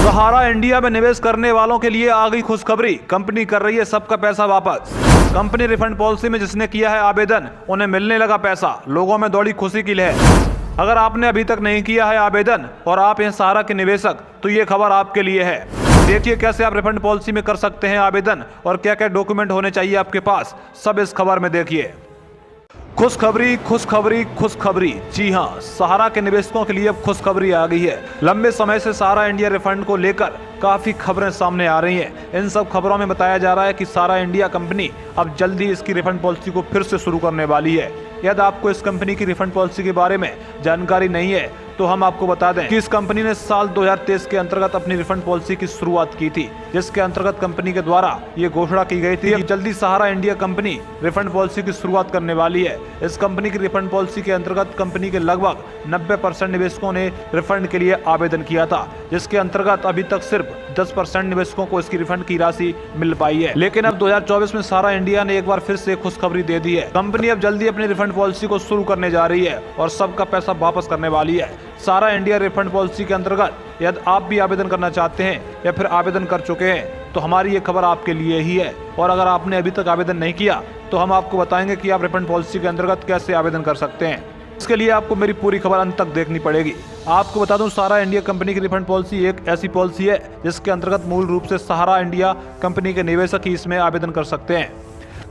सहारा India में निवेश करने वालों के लिए आ गई खुशखबरी। कंपनी कर रही है सबका पैसा वापस। कंपनी रिफंड पॉलिसी में जिसने किया है आवेदन उन्हें मिलने लगा पैसा। लोगों में दौड़ी खुशी की लहर। अगर आपने अभी तक नहीं किया है आवेदन और आप हैं सहारा के निवेशक तो ये खबर आपके लिए है। देखिए कैसे आप रिफंड पॉलिसी में कर सकते हैं आवेदन और क्या क्या डॉक्यूमेंट होने चाहिए आपके पास, सब इस खबर में देखिए। खुशखबरी खुशखबरी खुशखबरी। जी हां, सहारा के निवेशकों के लिए अब खुशखबरी आ गई है। लंबे समय से सहारा इंडिया रिफंड को लेकर काफी खबरें सामने आ रही हैं। इन सब खबरों में बताया जा रहा है कि सहारा इंडिया कंपनी अब जल्दी इसकी रिफंड पॉलिसी को फिर से शुरू करने वाली है। यदि आपको इस कंपनी की रिफंड पॉलिसी के बारे में जानकारी नहीं है तो हम आपको बता दें कि इस कंपनी ने साल 2023 के अंतर्गत अपनी रिफंड पॉलिसी की शुरुआत की थी, जिसके अंतर्गत कंपनी के द्वारा ये घोषणा की गई थी कि जल्दी सहारा इंडिया कंपनी रिफंड पॉलिसी की शुरुआत करने वाली है। इस कंपनी की रिफंड पॉलिसी के अंतर्गत कंपनी के लगभग 90% निवेशकों ने रिफंड के लिए आवेदन किया था, जिसके अंतर्गत अभी तक सिर्फ 10% निवेशकों को इसकी रिफंड की राशि मिल पाई है। लेकिन अब 2024 में सहारा इंडिया ने एक बार फिर से खुशखबरी दे दी है। कंपनी अब जल्दी अपनी रिफंड पॉलिसी को शुरू करने जा रही है और सबका पैसा वापस करने वाली है। सहारा इंडिया रिफंड पॉलिसी के अंतर्गत यदि आप भी आवेदन करना चाहते हैं या फिर आवेदन कर चुके हैं तो हमारी ये खबर आपके लिए ही है। और अगर आपने अभी तक आवेदन नहीं किया तो हम आपको बताएंगे कि आप रिफंड पॉलिसी के अंतर्गत कैसे आवेदन कर सकते हैं। इसके लिए आपको मेरी पूरी खबर अंत तक देखनी पड़ेगी। आपको बता दूं, सहारा इंडिया कंपनी की रिफंड पॉलिसी एक ऐसी पॉलिसी है जिसके अंतर्गत मूल रूप से सहारा इंडिया कंपनी के निवेशक ही इसमें आवेदन कर सकते हैं।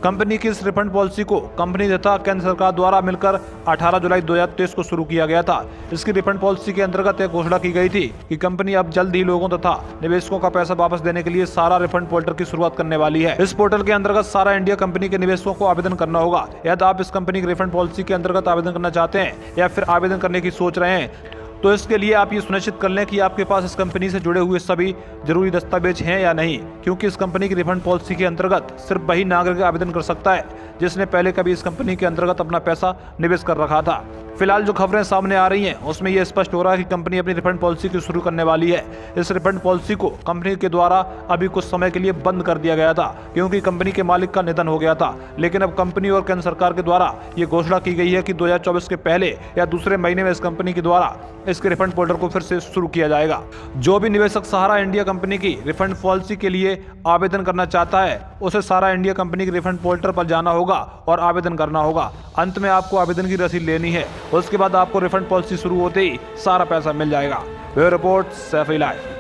कंपनी की इस रिफंड पॉलिसी को कंपनी तथा केंद्र सरकार द्वारा मिलकर 18 जुलाई 2023 को शुरू किया गया था। इसकी रिफंड पॉलिसी के अंतर्गत एक घोषणा की गई थी कि कंपनी अब जल्द ही लोगों तथा निवेशकों का पैसा वापस देने के लिए सहारा रिफंड पोर्टल की शुरुआत करने वाली है। इस पोर्टल के अंतर्गत सहारा इंडिया कंपनी के निवेशकों को आवेदन करना होगा। यदि आप इस कंपनी की रिफंड पॉलिसी के अंतर्गत आवेदन करना चाहते हैं या फिर आवेदन करने की सोच रहे हैं तो इसके लिए आप ये सुनिश्चित कर लें कि आपके पास इस कंपनी से जुड़े हुए सभी जरूरी दस्तावेज हैं या नहीं, क्योंकि इस कंपनी की रिफंड पॉलिसी के अंतर्गत सिर्फ वही नागरिक आवेदन कर सकता है जिसने पहले कभी इस कंपनी के अंतर्गत अपना पैसा निवेश कर रखा था। फिलहाल जो खबरें सामने आ रही हैं उसमें यह स्पष्ट हो रहा है कि कंपनी अपनी रिफंड पॉलिसी की शुरू करने वाली है। इस रिफंड पॉलिसी को कंपनी के द्वारा अभी कुछ समय के लिए बंद कर दिया गया था क्योंकि कंपनी के मालिक का निधन हो गया था। लेकिन अब कंपनी और केंद्र सरकार के द्वारा ये घोषणा की गई है कि 2024 के पहले या दूसरे महीने में इस कंपनी के द्वारा इसके रिफंड पोर्टल को फिर से शुरू किया जाएगा। जो भी निवेशक सहारा इंडिया कंपनी की रिफंड पॉलिसी के लिए आवेदन करना चाहता है उसे सहारा इंडिया कंपनी के रिफंड पोर्टल पर जाना होगा और आवेदन करना होगा। अंत में आपको आवेदन की रसीद लेनी है, उसके बाद आपको रिफंड पॉलिसी शुरू होते ही सारा पैसा मिल जाएगा। Bureau report, Saifi live.